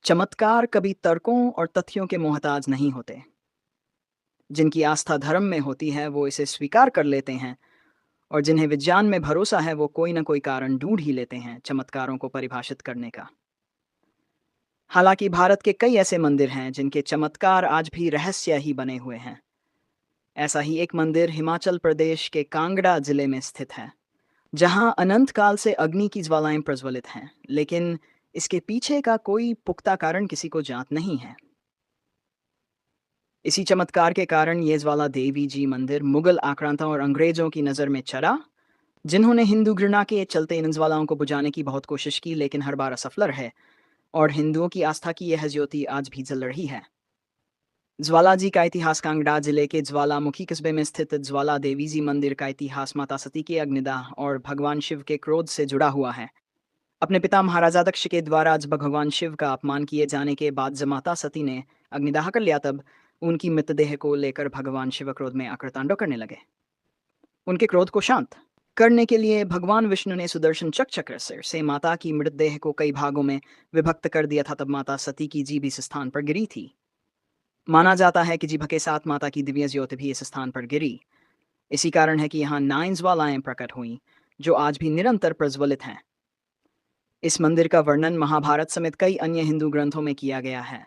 चमत्कार कभी तर्कों और तथ्यों के मोहताज नहीं होते। जिनकी आस्था धर्म में होती है वो इसे स्वीकार कर लेते हैं, और जिन्हें विज्ञान में भरोसा है वो कोई ना कोई कारण ढूंढ ही लेते हैं चमत्कारों को परिभाषित करने का। हालांकि भारत के कई ऐसे मंदिर हैं जिनके चमत्कार आज भी रहस्य ही बने हुए हैं। ऐसा ही एक मंदिर हिमाचल प्रदेश के कांगड़ा जिले में स्थित है, जहां अनंत काल से अग्नि की ज्वालाएं प्रज्वलित हैं, लेकिन इसके पीछे का कोई पुख्ता कारण किसी को ज्ञात नहीं है। इसी चमत्कार के कारण ये ज्वाला देवी जी मंदिर मुगल आक्रांताओं और अंग्रेजों की नज़र में चढ़ा, जिन्होंने हिंदू घृणा के चलते इन ज्वालाओं को बुझाने की बहुत कोशिश की, लेकिन हर बार असफल रहे। और हिंदुओं की आस्था की यह ज्योति आज भी जल रही है। ज्वालाजी का इतिहास कांगड़ा जिले के ज्वालामुखी कस्बे में स्थित ज्वाला देवी जी मंदिर का इतिहास माता सती के अग्निदाह और भगवान शिव के क्रोध से जुड़ा हुआ है। अपने पिता महाराजा दक्ष के द्वारा जब भगवान शिव का अपमान किए जाने के बाद जब माता सती ने अग्निदाह कर लिया, तब उनकी मृतदेह को लेकर भगवान शिव क्रोध में आकर तांडव करने लगे। उनके क्रोध को शांत करने के लिए भगवान विष्णु ने सुदर्शन चक्र से माता की मृतदेह को कई भागों में विभक्त कर दिया था। तब माता सती की जीभ इस स्थान पर गिरी थी। माना जाता है कि जीभ के साथ माता की दिव्य ज्योति भी इस स्थान पर गिरी। इसी कारण है कि यहाँ 9 ज्वालाएं प्रकट हुई, जो आज भी निरंतर प्रज्वलित हैं। इस मंदिर का वर्णन महाभारत समेत कई अन्य हिंदू ग्रंथों में किया गया है।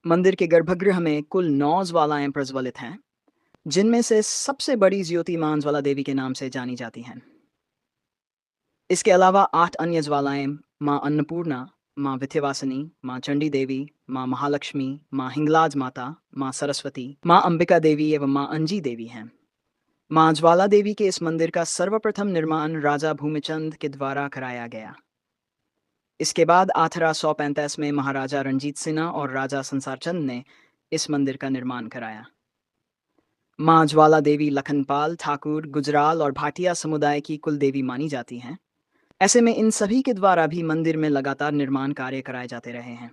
मंदिर के गर्भगृह में कुल 9 ज्वालाएं प्रज्वलित हैं, जिनमें से सबसे बड़ी ज्योति मां ज्वाला देवी के नाम से जानी जाती हैं। इसके अलावा 8 अन्य ज्वालाएं मां अन्नपूर्णा, मां विंध्यवासिनी, मां चंडी देवी, मां महालक्ष्मी, मां हिंगलाज माता, मां सरस्वती, मां अंबिका देवी एवं मां अंजी देवी हैं। मां ज्वाला देवी के इस मंदिर का सर्वप्रथम निर्माण राजा भूमिचंद के द्वारा कराया गया। इसके बाद 1835 में महाराजा रणजीत सिन्हा और राजा संसार चंद ने इस मंदिर का निर्माण कराया। मां ज्वाला देवी लखनपाल, ठाकुर, गुजराल और भाटिया समुदाय की कुल देवी मानी जाती हैं। ऐसे में इन सभी के द्वारा भी मंदिर में लगातार निर्माण कार्य कराए जाते रहे हैं।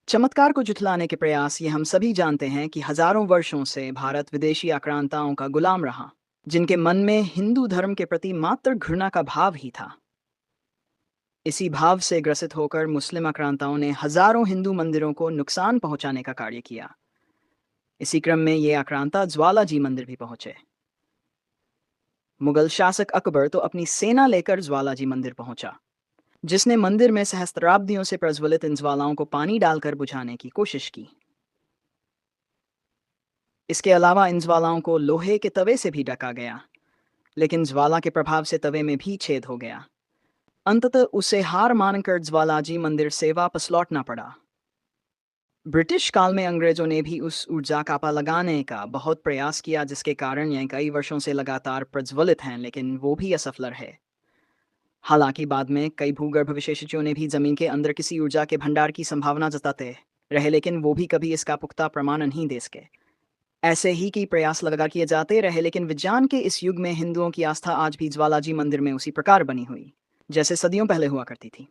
चमत्कार को जुटलाने के प्रयास ये हम सभी जानते हैं कि हजारों वर्षों से भारत विदेशी आक्रांताओं का गुलाम रहा, जिनके मन में हिंदू धर्म के प्रति मात्र घृणा का भाव ही था। इसी भाव से ग्रसित होकर मुस्लिम आक्रांताओं ने हजारों हिंदू मंदिरों को नुकसान पहुंचाने का कार्य किया। इसी क्रम में ये आक्रांता ज्वालाजी मंदिर भी पहुंचे। मुगल शासक अकबर तो अपनी सेना लेकर ज्वालाजी मंदिर पहुंचा, जिसने मंदिर में सहस्त्राब्दियों से प्रज्वलित इन ज्वालाओं को पानी डालकर बुझाने की कोशिश की। इसके अलावा इन ज्वालाओं को लोहे के तवे से भी ढका गया, लेकिन ज्वाला के प्रभाव से तवे में भी छेद हो गया। अंततः उसे हार मानकर ज्वालाजी मंदिर से वापस लौटना पड़ा। ब्रिटिश काल में अंग्रेजों ने भी उस ऊर्जा का पा लगाने का बहुत प्रयास किया, जिसके कारण यह कई वर्षों से लगातार प्रज्वलित हैं, लेकिन वो भी असफल रहे। हालांकि बाद में कई भूगर्भ विशेषज्ञों ने भी जमीन के अंदर किसी ऊर्जा के भंडार की संभावना जताते रहे, लेकिन वो भी कभी इसका पुख्ता प्रमाण नहीं दे सके। ऐसे ही कई प्रयास लगातार किए जाते रहे, लेकिन विज्ञान के इस युग में हिंदुओं की आस्था आज भी ज्वालाजी मंदिर में उसी प्रकार बनी हुई, जैसे सदियों पहले हुआ करती थी।